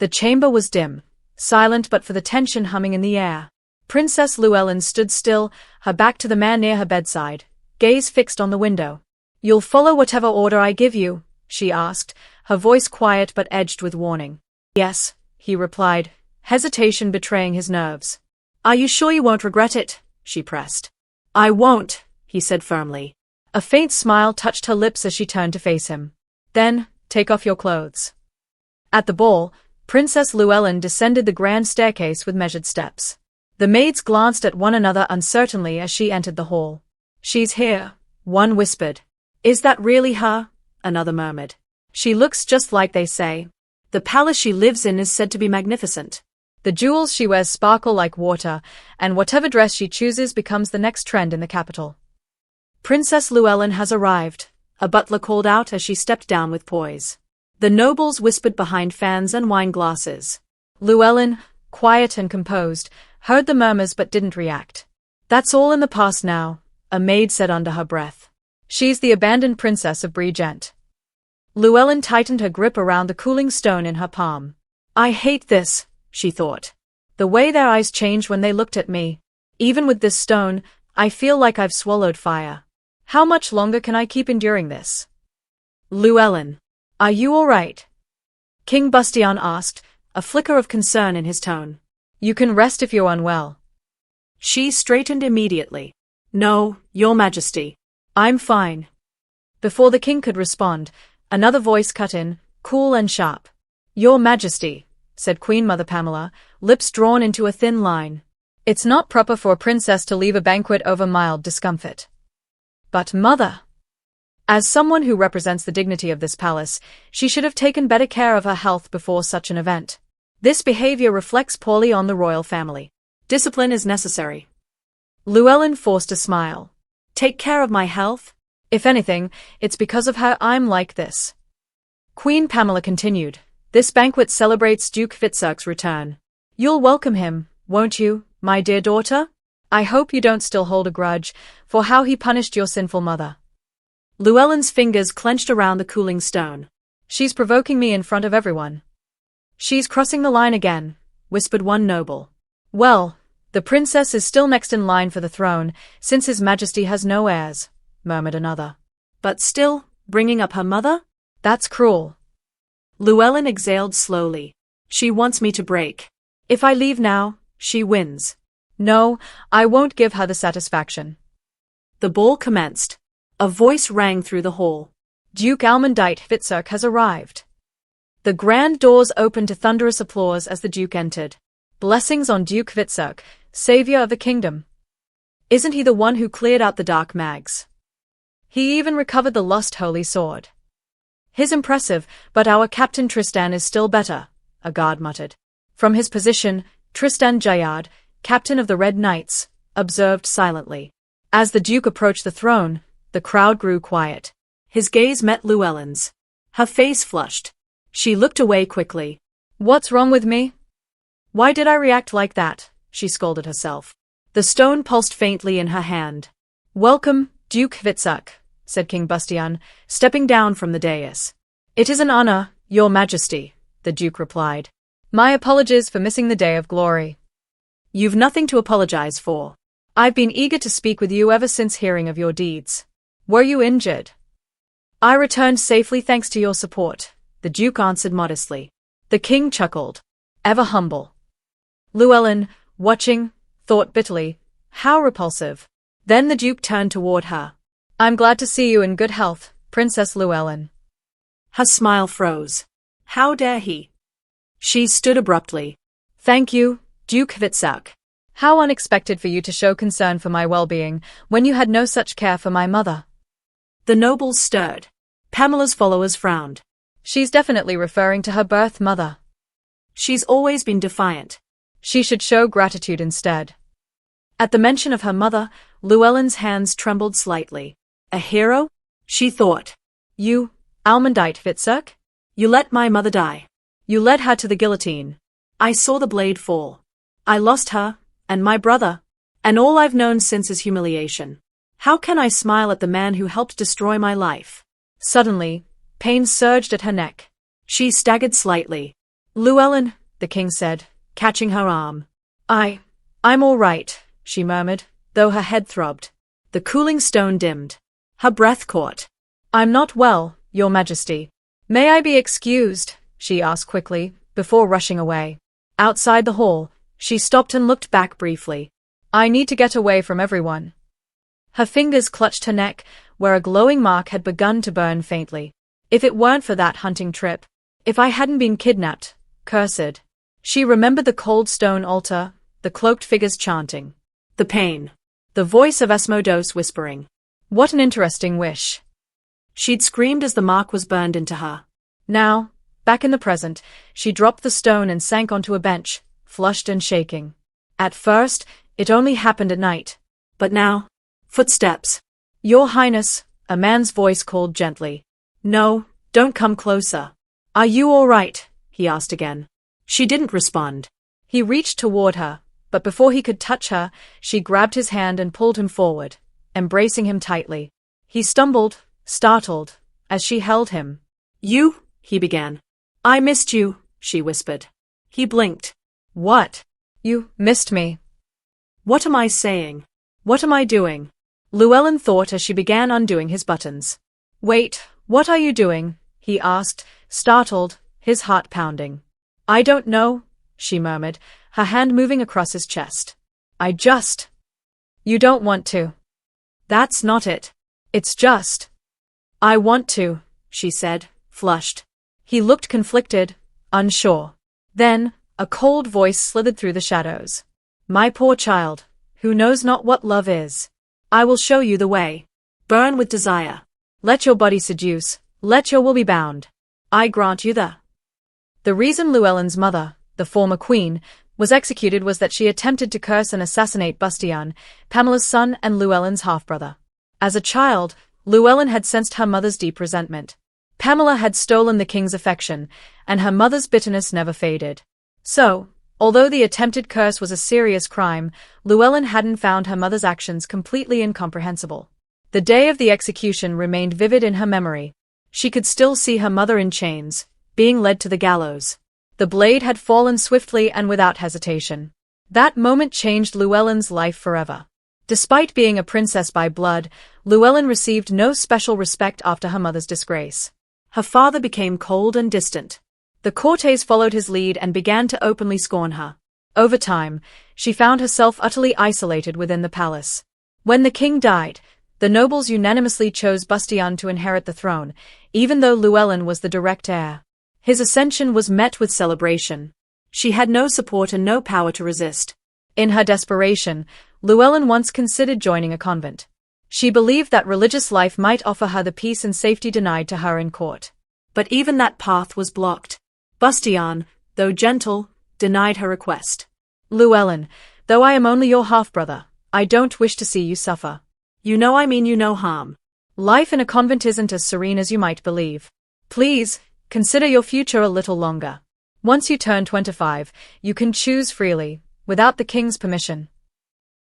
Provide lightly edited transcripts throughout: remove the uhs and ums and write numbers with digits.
The chamber was dim, silent but for the tension humming in the air. Princess Llewellyn stood still, her back to the man near her bedside, gaze fixed on the window. "You'll follow whatever order I give you?" she asked, her voice quiet but edged with warning. "Yes," he replied, hesitation betraying his nerves. "Are you sure you won't regret it?" she pressed. "I won't," he said firmly. A faint smile touched her lips as she turned to face him. "Then, take off your clothes." At the ball, Princess Llewellyn descended the grand staircase with measured steps. The maids glanced at one another uncertainly as she entered the hall. "She's here," one whispered. "Is that really her?" another murmured. "She looks just like they say. The palace she lives in is said to be magnificent. The jewels she wears sparkle like water, and whatever dress she chooses becomes the next trend in the capital." "Princess Llewellyn has arrived," a butler called out as she stepped down with poise. The nobles whispered behind fans and wine glasses. Llewellyn, quiet and composed, heard the murmurs but didn't react. "That's all in the past now," a maid said under her breath. "She's the abandoned princess of Bridgent." Llewellyn tightened her grip around the cooling stone in her palm. "I hate this," she thought. "The way their eyes changed when they looked at me. Even with this stone, I feel like I've swallowed fire. How much longer can I keep enduring this?" "Llewellyn, are you all right?" King Bustian asked, a flicker of concern in his tone. "You can rest if you're unwell." She straightened immediately. "No, Your Majesty. I'm fine." Before the king could respond, another voice cut in, cool and sharp. "Your Majesty," said Queen Mother Pamela, lips drawn into a thin line. "It's not proper for a princess to leave a banquet over mild discomfort." "But Mother," as someone who represents the dignity of this palace, she should have taken better care of her health before such an event. This behavior reflects poorly on the royal family. Discipline is necessary. Llewellyn forced a smile. "Take care of my health? If anything, it's because of her I'm like this." Queen Pamela continued, "This banquet celebrates Duke Fitzurk's return. You'll welcome him, won't you, my dear daughter? I hope you don't still hold a grudge for how he punished your sinful mother." Llewellyn's fingers clenched around the cooling stone. "She's provoking me in front of everyone." "She's crossing the line again," whispered one noble. "Well, the princess is still next in line for the throne, since His Majesty has no heirs," murmured another. "But still, bringing up her mother? That's cruel." Llewellyn exhaled slowly. "She wants me to break. If I leave now, she wins. No, I won't give her the satisfaction." The ball commenced. A voice rang through the hall. "Duke Almondite Fitzurk has arrived." The grand doors opened to thunderous applause as the Duke entered. "Blessings on Duke Fitzurk, savior of the kingdom. Isn't he the one who cleared out the dark mags? He even recovered the lost holy sword." "He's impressive, but our Captain Tristan is still better," a guard muttered. From his position, Tristan Jayard, captain of the Red Knights, observed silently. As the Duke approached the throne, the crowd grew quiet. His gaze met Llewellyn's. Her face flushed. She looked away quickly. "What's wrong with me? Why did I react like that?" she scolded herself. The stone pulsed faintly in her hand. "Welcome, Duke Fitzurk," said King Bustian, stepping down from the dais. "It is an honor, Your Majesty," the Duke replied. "My apologies for missing the day of glory." "You've nothing to apologize for. I've been eager to speak with you ever since hearing of your deeds. Were you injured?" "I returned safely thanks to your support," the Duke answered modestly. The king chuckled. Ever humble. Llewellyn, watching, thought bitterly, how repulsive. Then the Duke turned toward her. "I'm glad to see you in good health, Princess Llewellyn." Her smile froze. How dare he? She stood abruptly. "Thank you, Duke Fitzurk. How unexpected for you to show concern for my well-being when you had no such care for my mother." The nobles stirred. Pamela's followers frowned. "She's definitely referring to her birth mother. She's always been defiant. She should show gratitude instead." At the mention of her mother, Llewellyn's hands trembled slightly. "A hero?" she thought. "You, Almondite Fitzurk? You let my mother die. You led her to the guillotine. I saw the blade fall. I lost her, and my brother, and all I've known since is humiliation. How can I smile at the man who helped destroy my life?" Suddenly, pain surged at her neck. She staggered slightly. Llewellyn, the king said, catching her arm. I'm all right, she murmured, though her head throbbed. The cooling stone dimmed. Her breath caught. I'm not well, your majesty. May I be excused? She asked quickly, before rushing away. Outside the hall, she stopped and looked back briefly. I need to get away from everyone. Her fingers clutched her neck, where a glowing mark had begun to burn faintly. If it weren't for that hunting trip. If I hadn't been kidnapped. Cursed. She remembered the cold stone altar, the cloaked figures chanting. The pain. The voice of Asmodeus whispering. What an interesting wish. She'd screamed as the mark was burned into her. Now, back in the present, she dropped the stone and sank onto a bench, flushed and shaking. At first, it only happened at night. But now, footsteps. Your Highness, a man's voice called gently. No, don't come closer. Are you all right? He asked again. She didn't respond. He reached toward her, but before he could touch her, she grabbed his hand and pulled him forward, embracing him tightly. He stumbled, startled, as she held him. You, he began. I missed you, she whispered. He blinked. What? You missed me. What am I saying? What am I doing? Llewellyn thought as she began undoing his buttons. Wait, what are you doing? He asked, startled, his heart pounding. I don't know, she murmured, her hand moving across his chest. You don't want to. That's not it. It's just. I want to, she said, flushed. He looked conflicted, unsure. Then, a cold voice slithered through the shadows. My poor child, who knows not what love is. I will show you the way. Burn with desire. Let your body seduce, let your will be bound. I grant you The reason Llewellyn's mother, the former queen, was executed was that she attempted to curse and assassinate Bastian, Pamela's son and Llewellyn's half-brother. As a child, Llewellyn had sensed her mother's deep resentment. Pamela had stolen the king's affection, and her mother's bitterness never faded. So, although the attempted curse was a serious crime, Llewellyn hadn't found her mother's actions completely incomprehensible. The day of the execution remained vivid in her memory. She could still see her mother in chains, being led to the gallows. The blade had fallen swiftly and without hesitation. That moment changed Llewellyn's life forever. Despite being a princess by blood, Llewellyn received no special respect after her mother's disgrace. Her father became cold and distant. The courtiers followed his lead and began to openly scorn her. Over time, she found herself utterly isolated within the palace. When the king died, the nobles unanimously chose Bastian to inherit the throne, even though Llewellyn was the direct heir. His ascension was met with celebration. She had no support and no power to resist. In her desperation, Llewellyn once considered joining a convent. She believed that religious life might offer her the peace and safety denied to her in court. But even that path was blocked. Bastian, though gentle, denied her request. Llewellyn, though I am only your half-brother, I don't wish to see you suffer. You know I mean you no harm. Life in a convent isn't as serene as you might believe. Please, consider your future a little longer. Once you turn 25, you can choose freely, without the king's permission.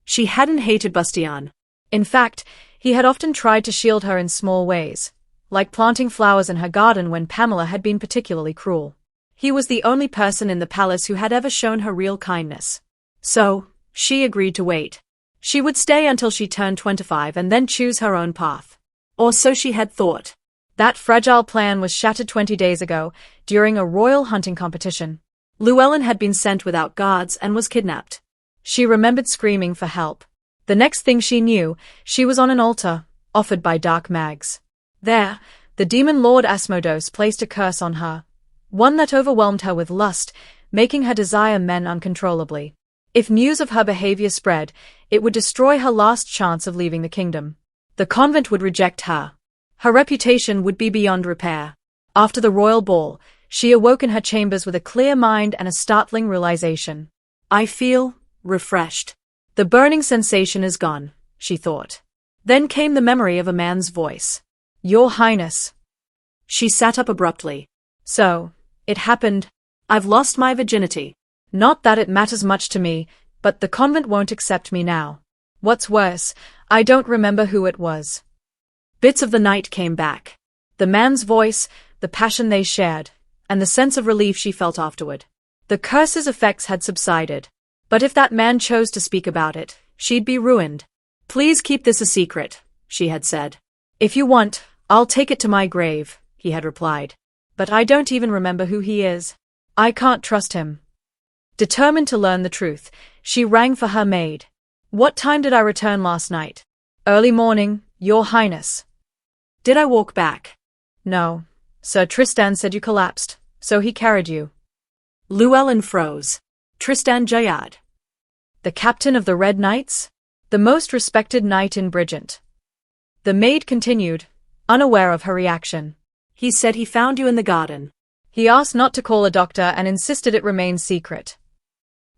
She hadn't hated Bastian. In fact, he had often tried to shield her in small ways, like planting flowers in her garden when Pamela had been particularly cruel. He was the only person in the palace who had ever shown her real kindness. So, she agreed to wait. She would stay until she turned 25 and then choose her own path. Or so she had thought. That fragile plan was shattered 20 days ago, during a royal hunting competition. Llewellyn had been sent without guards and was kidnapped. She remembered screaming for help. The next thing she knew, she was on an altar, offered by dark mags. There, the demon lord Asmodeus placed a curse on her, one that overwhelmed her with lust, making her desire men uncontrollably. If news of her behavior spread, it would destroy her last chance of leaving the kingdom. The convent would reject her. Her reputation would be beyond repair. After the royal ball, she awoke in her chambers with a clear mind and a startling realization. I feel refreshed. The burning sensation is gone, she thought. Then came the memory of a man's voice. Your Highness. She sat up abruptly. So, it happened. I've lost my virginity. Not that it matters much to me, but the convent won't accept me now. What's worse, I don't remember who it was. Bits of the night came back. The man's voice, the passion they shared, and the sense of relief she felt afterward. The curse's effects had subsided. But if that man chose to speak about it, she'd be ruined. "Please keep this a secret," she had said. "If you want, I'll take it to my grave," he had replied. "But I don't even remember who he is. I can't trust him." Determined to learn the truth, she rang for her maid. "What time did I return last night?" "Early morning, Your Highness." "Did I walk back?" "No. Sir Tristan said you collapsed, so he carried you." Llewellyn froze. Tristan Jayad, the captain of the Red Knights? The most respected knight in Bridgent. The maid continued, unaware of her reaction. "He said he found you in the garden. He asked not to call a doctor and insisted it remain secret."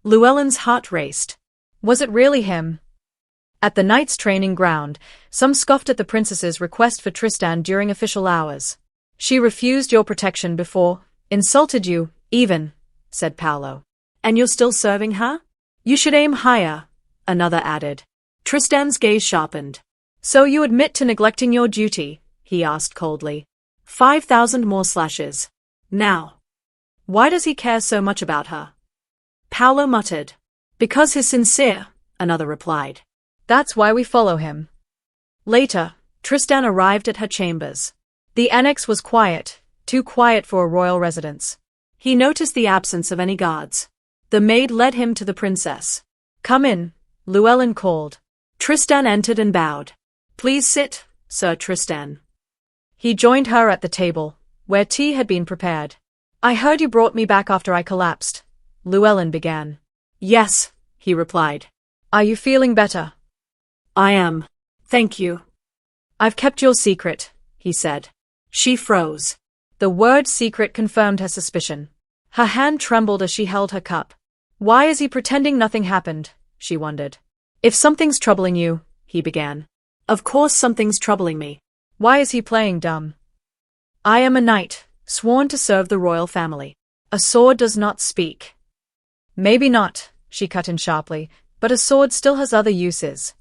Llewellyn's heart raced. Was it really him? At the knight's training ground, some scoffed at the princess's request for Tristan during official hours. "She refused your protection before, insulted you, even," said Paolo. "And you're still serving her? You should aim higher," another added. Tristan's gaze sharpened. "So you admit to neglecting your duty?" he asked coldly. 5,000 more slashes. Now. Why does he care so much about her? Paolo muttered. "Because he's sincere," another replied. "That's why we follow him." Later, Tristan arrived at her chambers. The annex was quiet, too quiet for a royal residence. He noticed the absence of any guards. The maid led him to the princess. "Come in," Llewellyn called. Tristan entered and bowed. "Please sit, Sir Tristan." He joined her at the table, where tea had been prepared. "I heard you brought me back after I collapsed," Llewellyn began. "Yes," he replied. "Are you feeling better?" "I am. Thank you." "I've kept your secret," he said. She froze. The word secret confirmed her suspicion. Her hand trembled as she held her cup. Why is he pretending nothing happened? She wondered. "If something's troubling you," he began. "Of course something's troubling me." Why is he playing dumb? "I am a knight, sworn to serve the royal family. A sword does not speak." "Maybe not," she cut in sharply, "but a sword still has other uses."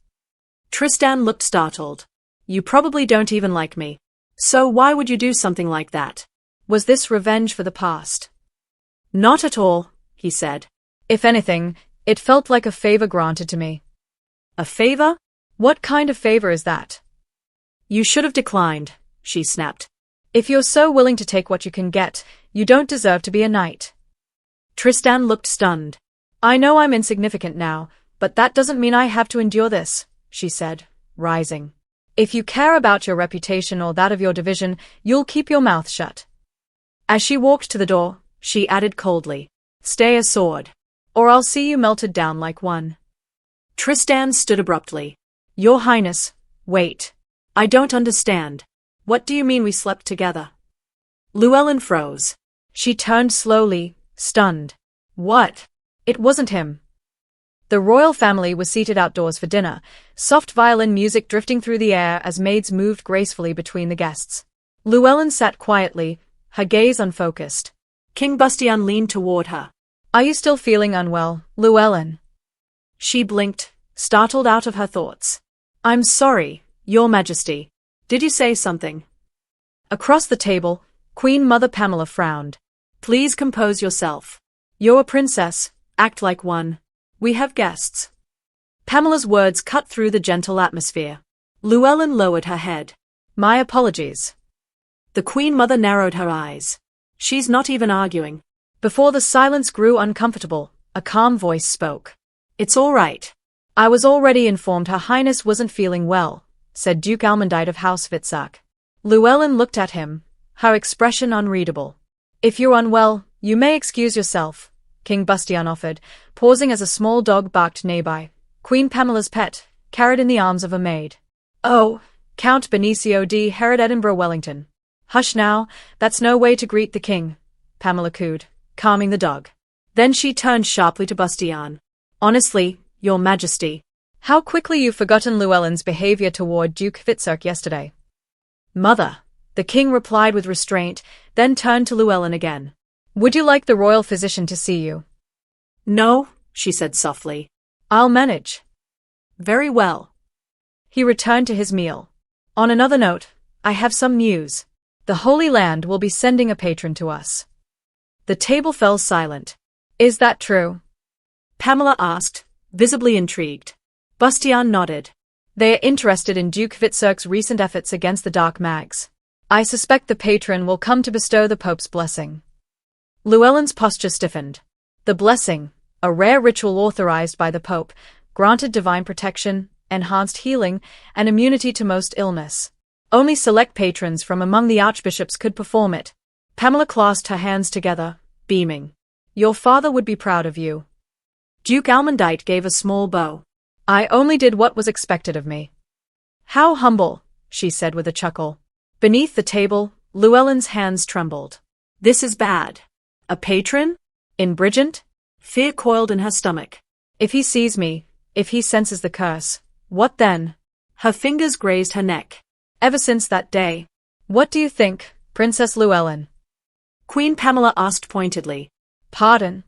Tristan looked startled. "You probably don't even like me. So why would you do something like that?" Was this revenge for the past? "Not at all," he said. "If anything, it felt like a favor granted to me." "A favor? What kind of favor is that?" "You should have declined," she snapped. "If you're so willing to take what you can get, you don't deserve to be a knight." Tristan looked stunned. "I know I'm insignificant now, but that doesn't mean I have to endure this," she said, rising. "If you care about your reputation or that of your division, you'll keep your mouth shut." As she walked to the door, she added coldly, "Stay a sword, or I'll see you melted down like one." Tristan stood abruptly. "Your Highness, wait. I don't understand. What do you mean we slept together?" Llewellyn froze. She turned slowly, stunned. What? It wasn't him. The royal family was seated outdoors for dinner, soft violin music drifting through the air as maids moved gracefully between the guests. Llewellyn sat quietly, her gaze unfocused. King Bustian leaned toward her. "Are you still feeling unwell, Llewellyn?" She blinked, startled out of her thoughts. "I'm sorry, Your Majesty. Did you say something?" Across the table, Queen Mother Pamela frowned. "Please compose yourself. You're a princess, act like one. We have guests." Pamela's words cut through the gentle atmosphere. Llewellyn lowered her head. "My apologies." The Queen Mother narrowed her eyes. "She's not even arguing." Before the silence grew uncomfortable, a calm voice spoke. "It's all right. I was already informed Her Highness wasn't feeling well," said Duke Almondite of House Witzak. Llewellyn looked at him, her expression unreadable. "If you're unwell, you may excuse yourself," King Bustian offered, pausing as a small dog barked nearby. Queen Pamela's pet, carried in the arms of a maid. "Oh, Count Benicio de Herod Edinburgh Wellington." "Hush now, that's no way to greet the king," Pamela cooed, calming the dog. Then she turned sharply to Bustian. "Honestly, Your Majesty, how quickly you've forgotten Llewellyn's behavior toward Duke Witzak yesterday." "Mother," the king replied with restraint, then turned to Llewellyn again. "Would you like the royal physician to see you?" "No," she said softly. "I'll manage." "Very well." He returned to his meal. "On another note, I have some news. The Holy Land will be sending a patron to us." The table fell silent. Is that true? Pamela asked, visibly intrigued. Bastian nodded. They are interested in Duke Fitzurk's recent efforts against the Dark Mags. I suspect the patron will come to bestow the Pope's blessing. Llewellyn's posture stiffened. The blessing, a rare ritual authorized by the Pope, granted divine protection, enhanced healing, and immunity to most illness. Only select patrons from among the archbishops could perform it. Pamela clasped her hands together, beaming. Your father would be proud of you. Duke Almondite gave a small bow. I only did what was expected of me. How humble, she said with a chuckle. Beneath the table, Llewellyn's hands trembled. This is bad. A patron? In Bridgent? Fear coiled in her stomach. If he sees me, if he senses the curse, what then? Her fingers grazed her neck. Ever since that day. What do you think, Princess Llewellyn? Queen Pamela asked pointedly. Pardon?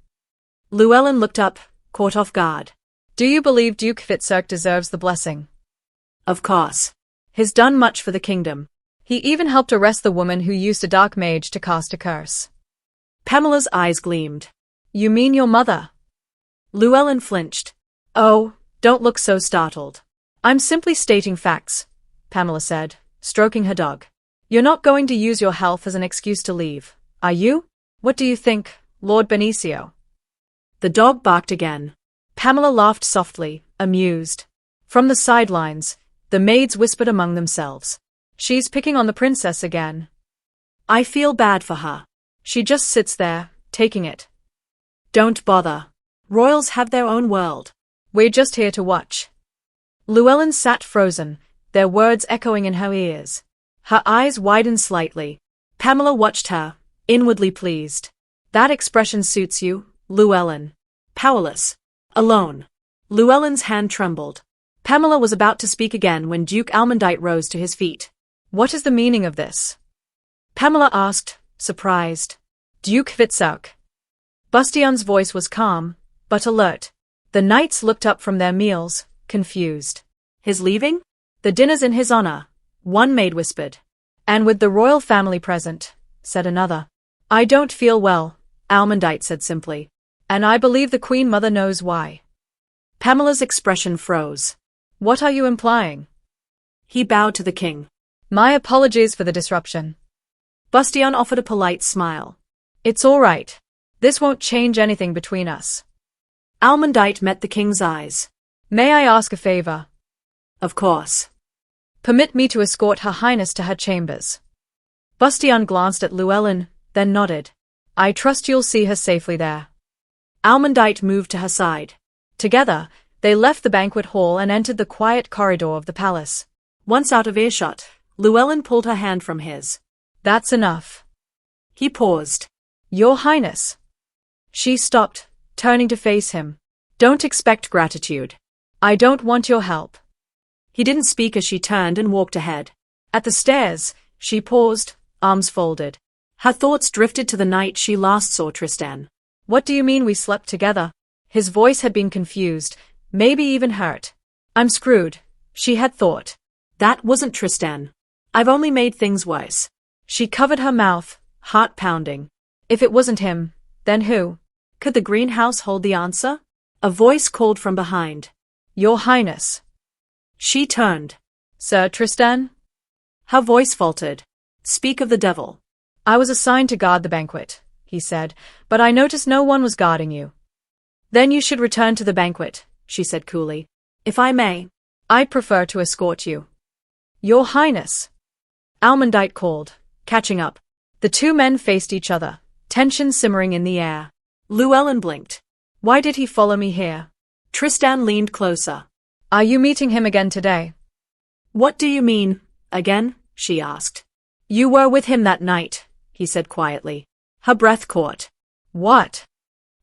Llewellyn looked up, caught off guard. Do you believe Duke Fitzurk deserves the blessing? Of course. He's done much for the kingdom. He even helped arrest the woman who used a dark mage to cast a curse. Pamela's eyes gleamed. You mean your mother? Llewellyn flinched. Oh, don't look so startled. I'm simply stating facts, Pamela said, stroking her dog. You're not going to use your health as an excuse to leave, are you? What do you think, Lord Benicio? The dog barked again. Pamela laughed softly, amused. From the sidelines, the maids whispered among themselves. She's picking on the princess again. I feel bad for her. She just sits there, taking it. Don't bother. Royals have their own world. We're just here to watch. Llewellyn sat frozen, their words echoing in her ears. Her eyes widened slightly. Pamela watched her, inwardly pleased. That expression suits you, Llewellyn. Powerless. Alone. Llewellyn's hand trembled. Pamela was about to speak again when Duke Almondite rose to his feet. What is the meaning of this? Pamela asked, surprised. Duke Fitzurk. Bastian's voice was calm, but alert. The knights looked up from their meals, confused. His leaving? The dinner's in his honor, one maid whispered. And with the royal family present, said another. I don't feel well, Almondite said simply. And I believe the Queen Mother knows why. Pamela's expression froze. What are you implying? He bowed to the king. My apologies for the disruption. Bastian offered a polite smile. It's all right. This won't change anything between us. Almondite met the king's eyes. May I ask a favor? Of course. Permit me to escort Her Highness to her chambers. Bastian glanced at Llewellyn, then nodded. I trust you'll see her safely there. Almondite moved to her side. Together, they left the banquet hall and entered the quiet corridor of the palace. Once out of earshot, Llewellyn pulled her hand from his. That's enough. He paused. Your Highness. She stopped, turning to face him. Don't expect gratitude. I don't want your help. He didn't speak as she turned and walked ahead. At the stairs, she paused, arms folded. Her thoughts drifted to the night she last saw Tristan. What do you mean we slept together? His voice had been confused, maybe even hurt. I'm screwed, she had thought. That wasn't Tristan. I've only made things worse. She covered her mouth, heart pounding. If it wasn't him, then who? Could the greenhouse hold the answer? A voice called from behind. Your Highness. She turned. Sir Tristan? Her voice faltered. Speak of the devil. I was assigned to guard the banquet, he said, but I noticed no one was guarding you. Then you should return to the banquet, she said coolly. If I may, I'd prefer to escort you. Your Highness. Almondite called, catching up. The two men faced each other, tension simmering in the air. Llewellyn blinked. Why did he follow me here? Tristan leaned closer. Are you meeting him again today? What do you mean, again? She asked. You were with him that night, he said quietly. Her breath caught. What?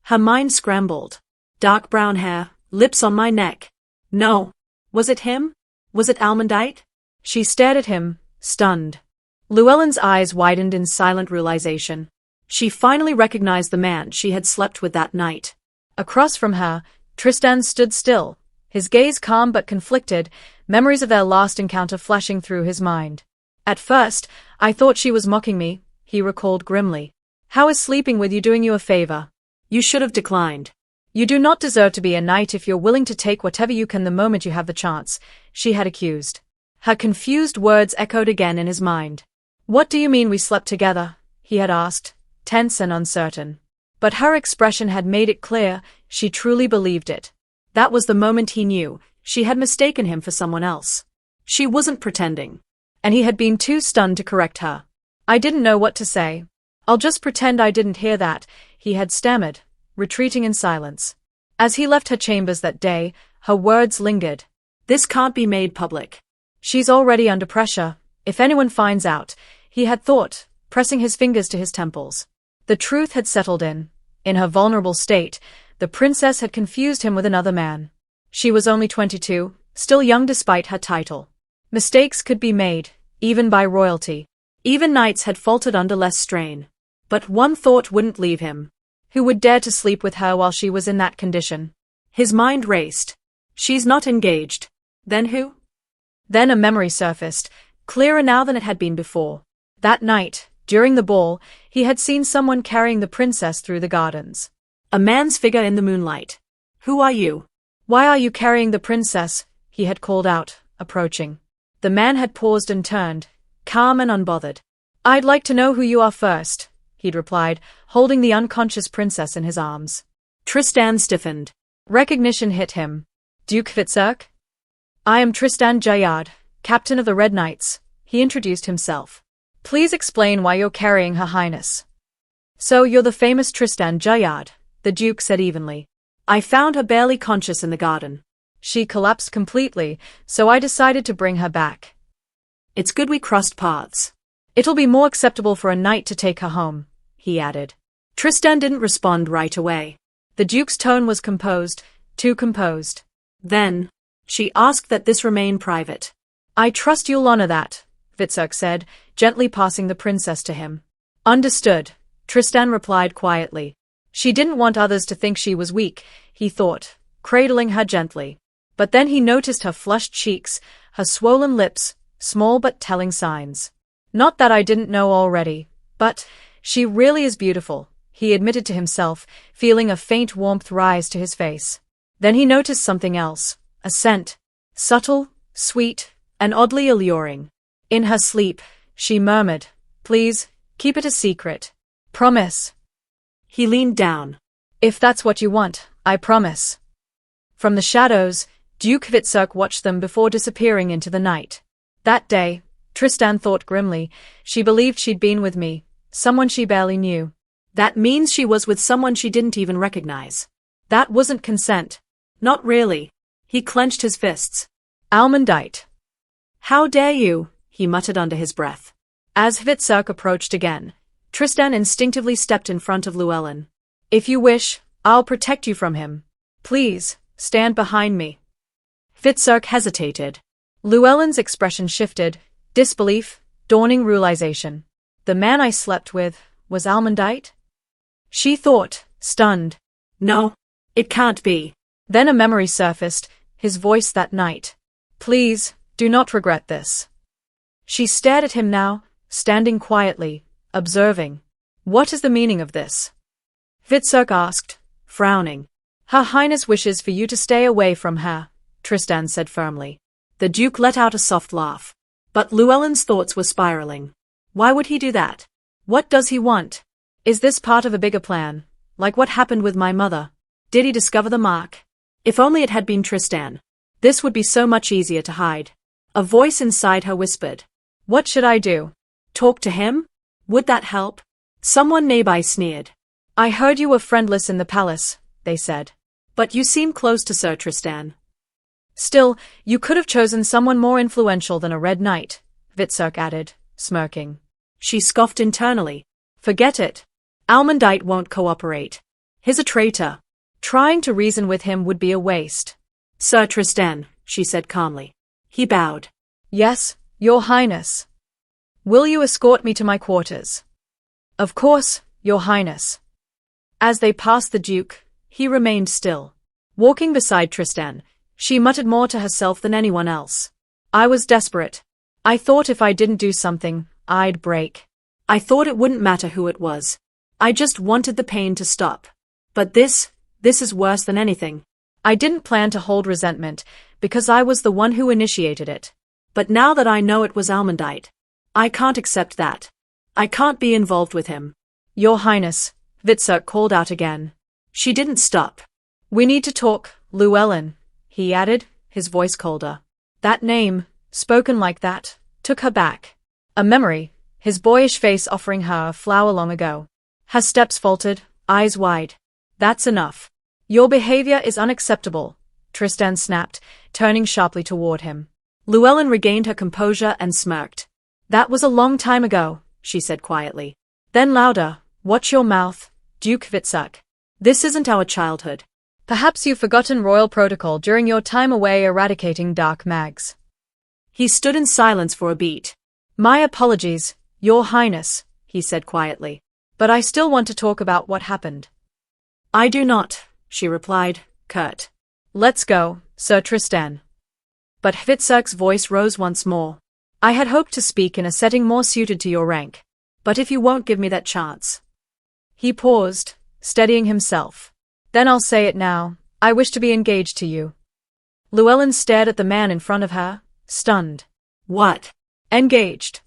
Her mind scrambled. Dark brown hair, lips on my neck. No. Was it him? Was it Almondite? She stared at him, stunned. Llewellyn's eyes widened in silent realization. She finally recognized the man she had slept with that night. Across from her, Tristan stood still, his gaze calm but conflicted, memories of their last encounter flashing through his mind. At first, I thought she was mocking me, he recalled grimly. How is sleeping with you doing you a favor? You should have declined. You do not deserve to be a knight if you're willing to take whatever you can the moment you have the chance, she had accused. Her confused words echoed again in his mind. What do you mean we slept together? He had asked, tense and uncertain. But her expression had made it clear, she truly believed it. That was the moment he knew, she had mistaken him for someone else. She wasn't pretending. And he had been too stunned to correct her. I didn't know what to say. I'll just pretend I didn't hear that, he had stammered, retreating in silence. As he left her chambers that day, her words lingered. This can't be made public. She's already under pressure. If anyone finds out, he had thought, pressing his fingers to his temples. The truth had settled in. In her vulnerable state, the princess had confused him with another man. She was only 22, still young despite her title. Mistakes could be made, even by royalty. Even knights had faltered under less strain. But one thought wouldn't leave him. Who would dare to sleep with her while she was in that condition? His mind raced. She's not engaged. Then who? Then a memory surfaced, clearer now than it had been before. That night, during the ball, he had seen someone carrying the princess through the gardens. A man's figure in the moonlight. Who are you? Why are you carrying the princess? He had called out, approaching. The man had paused and turned, calm and unbothered. I'd like to know who you are first, he'd replied, holding the unconscious princess in his arms. Tristan stiffened. Recognition hit him. Duke Fitzurk? I am Tristan Jayard, captain of the Red Knights, he introduced himself. Please explain why you're carrying Her Highness. So you're the famous Tristan Jayard, the Duke said evenly. I found her barely conscious in the garden. She collapsed completely, so I decided to bring her back. It's good we crossed paths. It'll be more acceptable for a knight to take her home, he added. Tristan didn't respond right away. The Duke's tone was composed, too composed. Then, she asked that this remain private. I trust you'll honor that, Fitzurk said, gently passing the princess to him. Understood, Tristan replied quietly. She didn't want others to think she was weak, he thought, cradling her gently. But then he noticed her flushed cheeks, her swollen lips, small but telling signs. Not that I didn't know already, but she really is beautiful, he admitted to himself, feeling a faint warmth rise to his face. Then he noticed something else, a scent, subtle, sweet, and oddly alluring. In her sleep, she murmured, Please, keep it a secret. Promise. He leaned down. If that's what you want, I promise. From the shadows, Duke Fitzurk watched them before disappearing into the night. That day, Tristan thought grimly, she believed she'd been with me, someone she barely knew. That means she was with someone she didn't even recognize. That wasn't consent. Not really. He clenched his fists. Almondite. How dare you, he muttered under his breath. As Fitzurk approached again, Tristan instinctively stepped in front of Llewellyn. If you wish, I'll protect you from him. Please, stand behind me. Fitzurk hesitated. Llewellyn's expression shifted, disbelief, dawning realization. The man I slept with was Almondite? She thought, stunned. No, it can't be. Then a memory surfaced, his voice that night. Please, do not regret this. She stared at him now, standing quietly, observing. What is the meaning of this? Fitzurk asked, frowning. Her Highness wishes for you to stay away from her, Tristan said firmly. The Duke let out a soft laugh. But Llewellyn's thoughts were spiraling. Why would he do that? What does he want? Is this part of a bigger plan, like what happened with my mother? Did he discover the mark? If only it had been Tristan. This would be so much easier to hide. A voice inside her whispered. What should I do? Talk to him? Would that help? Someone nearby sneered. I heard you were friendless in the palace, they said. But you seem close to Sir Tristan. Still, you could have chosen someone more influential than a Red Knight, Fitzurk added, smirking. She scoffed internally. Forget it. Almondite won't cooperate. He's a traitor. Trying to reason with him would be a waste. Sir Tristan, she said calmly. He bowed. Yes, Your Highness. Will you escort me to my quarters? Of course, Your Highness. As they passed the Duke, he remained still. Walking beside Tristan, she muttered more to herself than anyone else. I was desperate. I thought if I didn't do something, I'd break. I thought it wouldn't matter who it was. I just wanted the pain to stop. But this is worse than anything. I didn't plan to hold resentment, because I was the one who initiated it. But now that I know it was Almondite, I can't accept that. I can't be involved with him. Your Highness, Hvitserk called out again. She didn't stop. We need to talk, Llewellyn, he added, his voice colder. That name, spoken like that, took her back. A memory, his boyish face offering her a flower long ago. Her steps faltered, eyes wide. That's enough. Your behavior is unacceptable, Tristan snapped, turning sharply toward him. Llewellyn regained her composure and smirked. That was a long time ago, she said quietly. Then louder, watch your mouth, Duke Hvitserk. This isn't our childhood. Perhaps you've forgotten royal protocol during your time away eradicating dark mags. He stood in silence for a beat. My apologies, Your Highness, he said quietly. But I still want to talk about what happened. I do not, she replied, curt. Let's go, Sir Tristan. But Hvitserk's voice rose once more. I had hoped to speak in a setting more suited to your rank. But if you won't give me that chance. He paused, steadying himself. Then I'll say it now, I wish to be engaged to you. Llewellyn stared at the man in front of her, stunned. What? Engaged.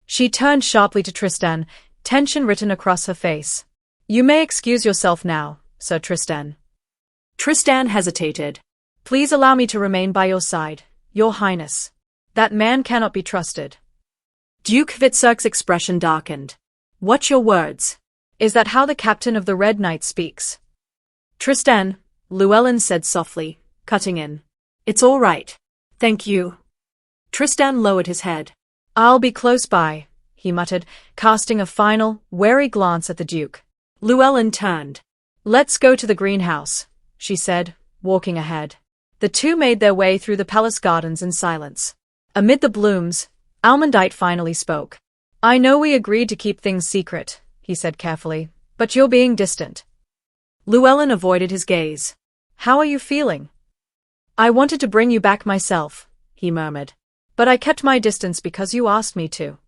She turned sharply to Tristan, tension written across her face. You may excuse yourself now, Sir Tristan. Tristan hesitated. Please allow me to remain by your side, Your Highness. That man cannot be trusted. Duke Hvitserk's expression darkened. Watch your words. Is that how the captain of the Red Knight speaks? Tristan, Llewellyn said softly, cutting in. It's all right. Thank you. Tristan lowered his head. I'll be close by, he muttered, casting a final, wary glance at the Duke. Llewellyn turned. Let's go to the greenhouse, she said, walking ahead. The two made their way through the palace gardens in silence. Amid the blooms, Almondite finally spoke. I know we agreed to keep things secret, he said carefully, but you're being distant. Llewellyn avoided his gaze. How are you feeling? I wanted to bring you back myself, he murmured. But I kept my distance because you asked me to.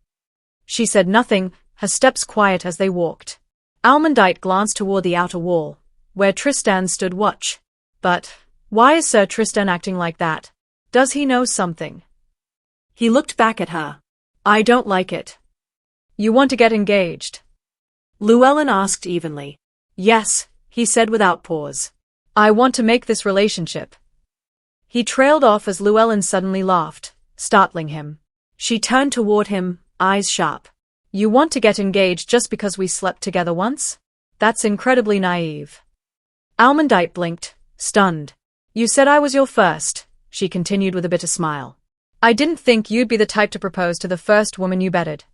She said nothing, her steps quiet as they walked. Almondite glanced toward the outer wall, where Tristan stood watch. But why is Sir Tristan acting like that? Does he know something? He looked back at her. I don't like it. You want to get engaged? Llewellyn asked evenly. Yes, he said without pause. I want to make this relationship. He trailed off as Llewellyn suddenly laughed, startling him. She turned toward him, eyes sharp. You want to get engaged just because we slept together once? That's incredibly naive. Almondite blinked, stunned. You said I was your first, she continued with a bitter smile. I didn't think you'd be the type to propose to the first woman you bedded.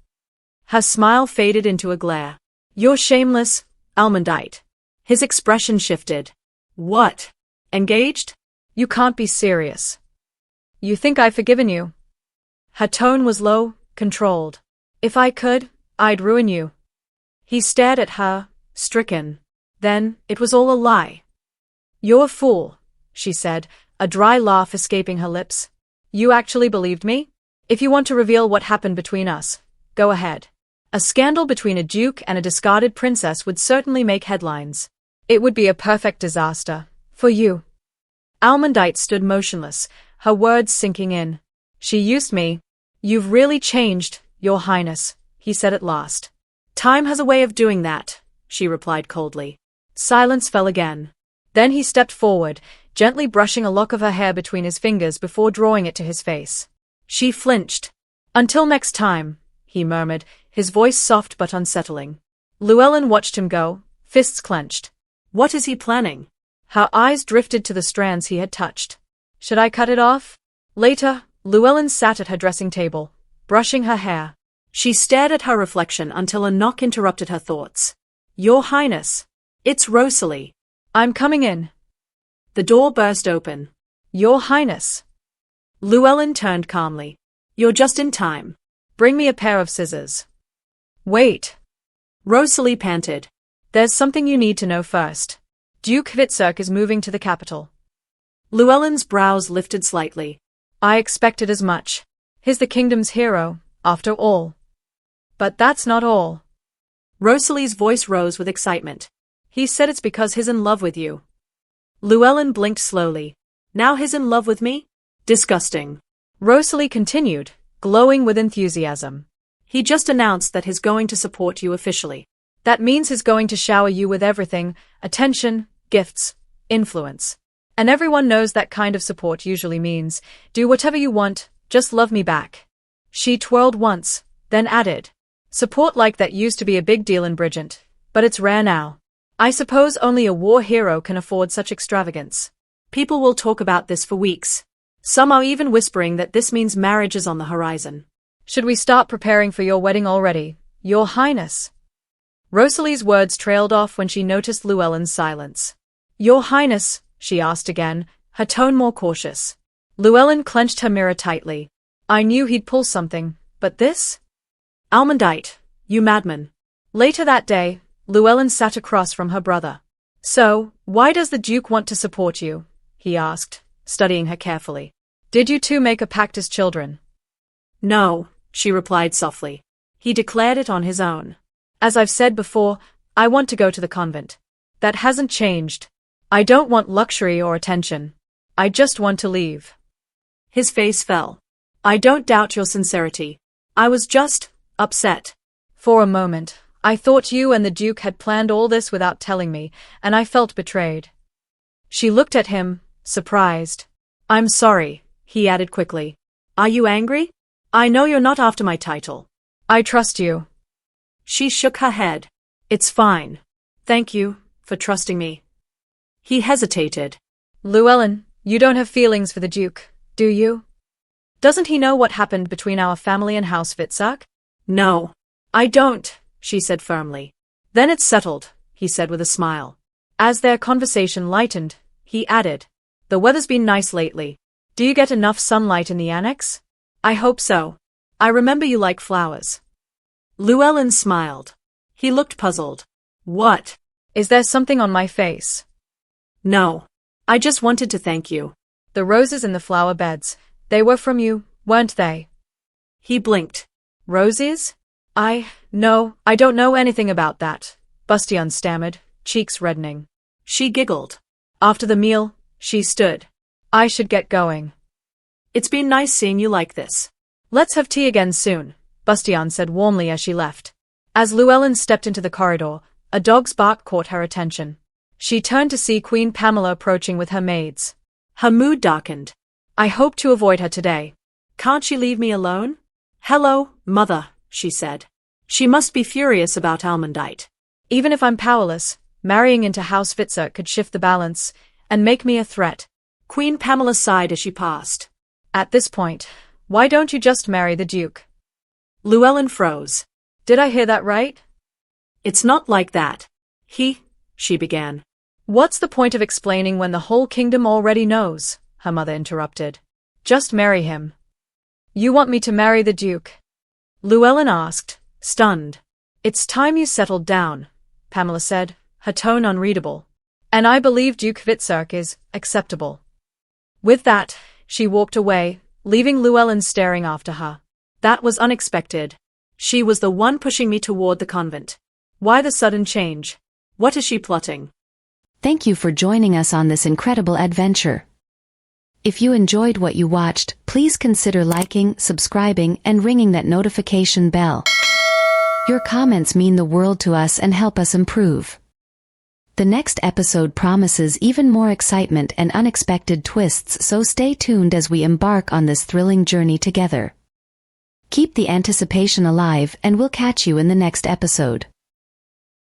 Her smile faded into a glare. You're shameless, Almondite. His expression shifted. What? Engaged? You can't be serious. You think I've forgiven you? Her tone was low, controlled. If I could, I'd ruin you. He stared at her, stricken. Then, it was all a lie. You're a fool, she said, a dry laugh escaping her lips. You actually believed me? If you want to reveal what happened between us, go ahead. A scandal between a duke and a discarded princess would certainly make headlines. It would be a perfect disaster. For you. Almondite stood motionless, her words sinking in. She used me. You've really changed, Your Highness, he said at last. Time has a way of doing that, she replied coldly. Silence fell again. Then he stepped forward, gently brushing a lock of her hair between his fingers before drawing it to his face. She flinched. Until next time, he murmured, his voice soft but unsettling. Llewellyn watched him go, fists clenched. What is he planning? Her eyes drifted to the strands he had touched. Should I cut it off? Later, Llewellyn sat at her dressing table, brushing her hair. She stared at her reflection until a knock interrupted her thoughts. Your Highness. It's Rosalie. I'm coming in. The door burst open. Your Highness. Llewellyn turned calmly. You're just in time. Bring me a pair of scissors. Wait. Rosalie panted. There's something you need to know first. Duke Hvitserk is moving to the capital. Llewellyn's brows lifted slightly. I expected as much. He's the kingdom's hero, after all. But that's not all. Rosalie's voice rose with excitement. He said it's because he's in love with you. Llewellyn blinked slowly. Now he's in love with me? Disgusting. Rosalie continued, glowing with enthusiasm. He just announced that he's going to support you officially. That means he's going to shower you with everything, attention, gifts, influence. And everyone knows that kind of support usually means, do whatever you want, just love me back. She twirled once, then added, support like that used to be a big deal in Bridget, but it's rare now. I suppose only a war hero can afford such extravagance. People will talk about this for weeks. Some are even whispering that this means marriage is on the horizon. Should we start preparing for your wedding already, Your Highness? Rosalie's words trailed off when she noticed Llewellyn's silence. Your Highness, she asked again, her tone more cautious. Llewellyn clenched her mirror tightly. I knew he'd pull something, but this? Almondite, you madman. Later that day, Llewellyn sat across from her brother. So, why does the Duke want to support you? He asked, studying her carefully. Did you two make a pact as children? No, she replied softly. He declared it on his own. As I've said before, I want to go to the convent. That hasn't changed. I don't want luxury or attention. I just want to leave. His face fell. I don't doubt your sincerity. I was just upset. For a moment, I thought you and the Duke had planned all this without telling me, and I felt betrayed. She looked at him, surprised. I'm sorry, he added quickly. Are you angry? I know you're not after my title. I trust you. She shook her head. It's fine. Thank you for trusting me. He hesitated. Llewellyn, you don't have feelings for the Duke, do you? Doesn't he know what happened between our family and House Fitzurk? No, I don't, she said firmly. Then it's settled, he said with a smile. As their conversation lightened, he added, the weather's been nice lately. Do you get enough sunlight in the annex? I hope so. I remember you like flowers. Llewellyn smiled. He looked puzzled. What? Is there something on my face? No. I just wanted to thank you. The roses in the flower beds, they were from you, weren't they? He blinked. Roses? No, I don't know anything about that, Bastion stammered, cheeks reddening. She giggled. After the meal, she stood. I should get going. It's been nice seeing you like this. Let's have tea again soon, Bastion said warmly as she left. As Llewellyn stepped into the corridor, a dog's bark caught her attention. She turned to see Queen Pamela approaching with her maids. Her mood darkened. I hope to avoid her today. Can't she leave me alone? Hello, Mother, she said. She must be furious about Almondite. Even if I'm powerless, marrying into House Fitzurk could shift the balance and make me a threat. Queen Pamela sighed as she passed. At this point, why don't you just marry the Duke? Llewellyn froze. Did I hear that right? It's not like that. She began. What's the point of explaining when the whole kingdom already knows? Her mother interrupted. Just marry him. You want me to marry the Duke? Llewellyn asked, stunned. It's time you settled down, Pamela said, her tone unreadable. And I believe Duke Fitzurk is acceptable. With that, she walked away, leaving Llewellyn staring after her. That was unexpected. She was the one pushing me toward the convent. Why the sudden change? What is she plotting? Thank you for joining us on this incredible adventure. If you enjoyed what you watched, please consider liking, subscribing, and ringing that notification bell. Your comments mean the world to us and help us improve. The next episode promises even more excitement and unexpected twists, so stay tuned as we embark on this thrilling journey together. Keep the anticipation alive, and we'll catch you in the next episode.